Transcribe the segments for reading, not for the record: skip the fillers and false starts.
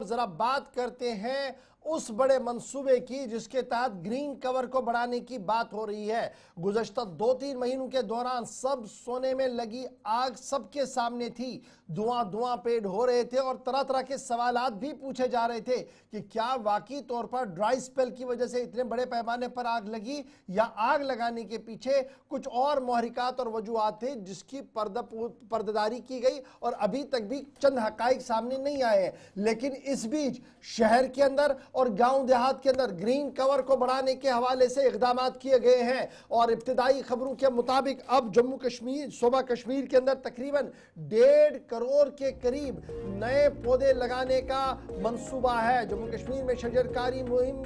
जरा बात करते हैं उस बड़े मंसूबे की जिसके तहत ग्रीन कवर को बढ़ाने की बात हो रही है। गुज़श्ता 2-3 महीनों के दौरान सब सोने में लगी आग सबके सामने थी। धुआं पेड़ हो रहे थे और तरह तरह के सवालात भी पूछे जा रहे थे कि क्या वाकई तौर पर ड्राई स्पेल की वजह से इतने बड़े पैमाने पर आग लगी या आग लगाने के पीछे कुछ और मुहरिकात और वजूहात थे जिसकी पर्दादारी की गई और अभी तक भी चंद हकाइक सामने नहीं आए हैं। लेकिन इस बीच शहर के अंदर और गांव देहात के अंदर ग्रीन कवर को बढ़ाने के हवाले से इकदाम किए गए हैं और इब्तिदाई खबरों के मुताबिक अब जम्मू कश्मीर सूबा कश्मीर के अंदर तकरीबन 1.5 करोड़ के करीब नए पौधे लगाने का मंसूबा है। जम्मू कश्मीर में शजरकारी मुहिम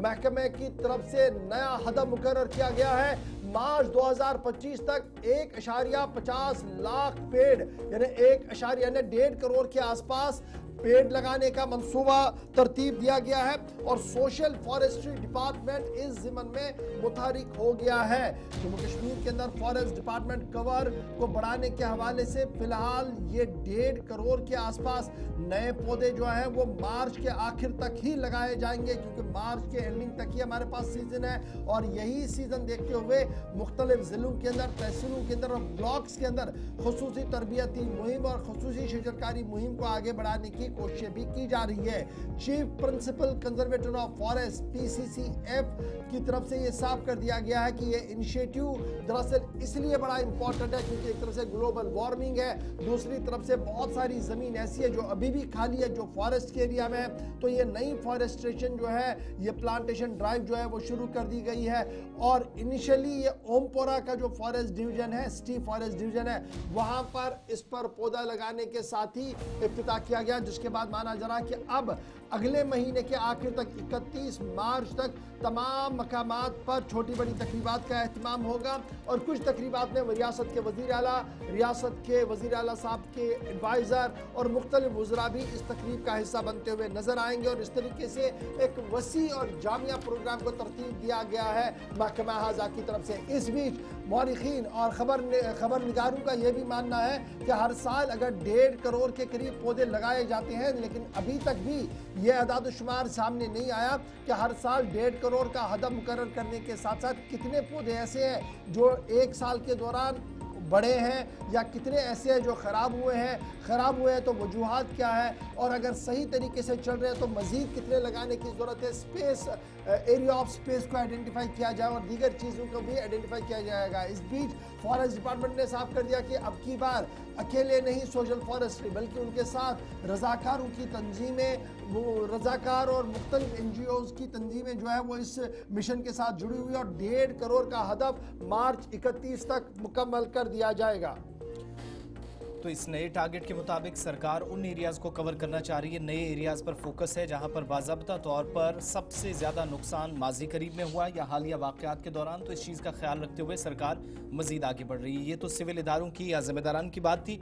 महकमे की तरफ से नया हदफ मुकर्रर किया गया है। मार्च 2025 तक 1.50 लाख पेड़ यानी 1.5 करोड़ के आसपास पेड़ लगाने का मंसूबा तरतीब दिया गया है और सोशल फॉरेस्ट्री डिपार्टमेंट इस जिम्मन में मुतहरिक हो गया है। जम्मू कश्मीर के अंदर फॉरेस्ट डिपार्टमेंट कवर को बढ़ाने के हवाले से फिलहाल ये 1.5 करोड़ के आसपास नए पौधे जो हैं वो मार्च के आखिर तक ही लगाए जाएंगे, क्योंकि मार्च के एंडिंग तक ही हमारे पास सीजन है और यही सीजन देखते हुए मुख्तलिफ जिलों के अंदर, तहसीलों के अंदर और ब्लॉक्स के अंदर खुसूसी तरबियती मुहिम और खुसूसी शजरकारी मुहिम को आगे बढ़ाने की कोशिशें भी की जा रही है। Chief principal conservator of forest PCCF की तरफ से यह साफ कर दिया गया है कि यह इनिशिएटिव दरअसल इसलिए बड़ा इंपॉर्टेंट है क्योंकि एक तरफ से ग्लोबल वार्मिंग है, दूसरी तरफ से बहुत सारी जमीन ऐसी है जो अभी भी खाली है जो फॉरेस्ट के एरिया में है। तो ये नई फॉरेस्ट्रेशन जो है, ये प्लांटेशन ड्राइव जो है वो शुरू कर दी गई है और इनिशियली ये ओमपोरा का जो फॉरेस्ट डिवीजन है, ST फॉरेस्ट डिवीजन है, वहां पर इस पर पौधा लगाने के साथ ही इफ्तिताह किया गया, जिसके बाद माना जा रहा कि अब अगले महीने के आखिर तक 31 मार्च तक तमाम मकामात पर छोटी बड़ी तकरीबात का एहतमाम होगा और कुछ तकरीबात में रियासत के वज़ीर आला, रियासत के वज़ीर आला साहब के एडवाइज़र और मुख्तलिफ वज़रा भी इस तकरीब का हिस्सा बनते हुए नजर आएंगे और इस तरीके से एक वसी और जामिया प्रोग्राम को तरतीब दिया गया है महकमा हाजा की तरफ से। इस बीच मौरिखीन और खबर निगारों का यह भी मानना है कि हर साल अगर 1.5 करोड़ के करीब पौधे लगाए जाते हैं, लेकिन अभी तक भी यह अदाद-ओ-शुमार सामने नहीं आया कि हर साल 1.5 करोड़ का हदफ मुकर्रर करने के साथ साथ कितने पौधे ऐसे हैं जो 1 साल के दौरान बड़े हैं या कितने ऐसे हैं जो ख़राब हुए हैं तो वजूहात क्या है और अगर सही तरीके से चल रहे हैं तो मज़ीद कितने लगाने की ज़रूरत है। स्पेस, एरिया ऑफ स्पेस को आइडेंटिफाई किया जाए और दीगर चीज़ों को भी आइडेंटिफाई किया जाएगा। इस बीच फॉरेस्ट डिपार्टमेंट ने साफ कर दिया कि अब की बार अकेले नहीं सोशल फॉरेस्ट्री बल्कि उनके साथ रज़ाकारों की तंजीमें, वो रज़ाकार और मुख्तलिफ NGOs की तंजीमें जो है वो इस मिशन के साथ जुड़ी हुई और 1.5 करोड़ का हदफ मार्च 31 तक मुकम्मल कर दिया जाएगा। तो इस नए टारगेट के मुताबिक सरकार उन एरियाज़ को कवर करना चाह रही है, नए एरियाज़ पर फोकस है जहां पर बाज़ाब्ता तौर पर सबसे ज़्यादा नुकसान माजी करीब में हुआ या हालिया वाक़यात के दौरान। तो इस चीज़ का ख्याल रखते हुए सरकार मज़ीद आगे बढ़ रही है। ये तो सिविल इदारों की या ज़िम्मेदारान की बात थी।